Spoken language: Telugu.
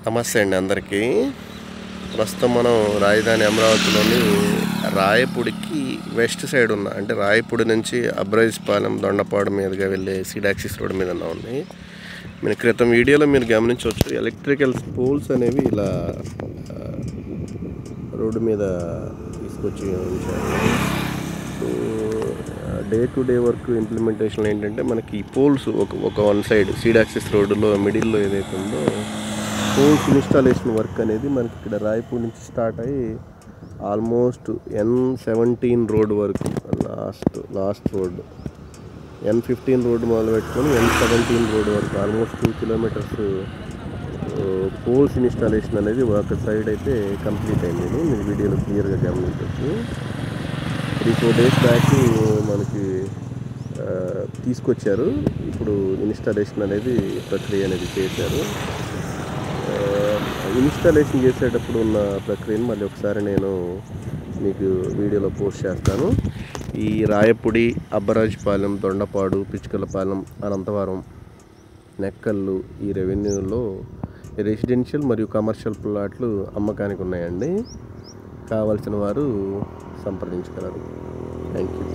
నమస్తే అండి అందరికీ. ప్రస్తుతం మనం రాజధాని అమరావతిలోని రాయపూడికి వెస్ట్ సైడ్ ఉన్న, అంటే రాయపూడి నుంచి అబ్రాయిస్పాలెం దొండపాడు మీదుగా వెళ్ళే సీడాక్సిస్ రోడ్ మీద ఉన్నామండి. మన క్రితం వీడియోలో మీరు గమనించవచ్చు, ఎలక్ట్రికల్ పోల్స్ అనేవి ఇలా రోడ్డు మీద తీసుకొచ్చి ఉంచారు. Day to day work implementation ఏంటంటే, మనకి ఈ పోల్స్ ఒక వన్ సైడ్ సీడాక్సిస్ రోడ్డులో మిడిల్లో ఏదైతే ఉందో పోల్స్ ఇన్స్టాలేషన్ వర్క్ అనేది మనకి ఇక్కడ రాయపూడి నుంచి స్టార్ట్ అయ్యి ఆల్మోస్ట్ N17 రోడ్ వరకు లాస్ట్ రోడ్డు, N15 రోడ్డు మొదలు పెట్టుకొని N17 రోడ్ వరకు ఆల్మోస్ట్ 2 కిలోమీటర్స్ పోల్స్ ఇన్స్టాలేషన్ అనేది ఒక సైడ్ అయితే కంప్లీట్ అయింది. మీరు వీడియోలో క్లియర్గా గమనించవచ్చు. 3-4 డేస్ బ్యాక్ మనకి తీసుకొచ్చారు. ఇప్పుడు ఇన్స్టాలేషన్ అనేది ప్రక్రియ అనేది చేశారు. ఇన్స్టాలేషన్ చేసేటప్పుడు ఉన్న ప్రక్రియను మళ్ళీ ఒకసారి నేను మీకు వీడియోలో పోస్ట్ చేస్తాను. ఈ రాయపూడి, అబ్బరాజుపాలెం, దొండపాడు, పిచ్చుకలపాలెం, అనంతవరం, నెక్కల్లు ఈ రెవెన్యూలో రెసిడెన్షియల్ మరియు కమర్షియల్ ప్లాట్లు అమ్మకానికి ఉన్నాయండి. కావాల్సిన వారు సంప్రదించగలరు. Thank you.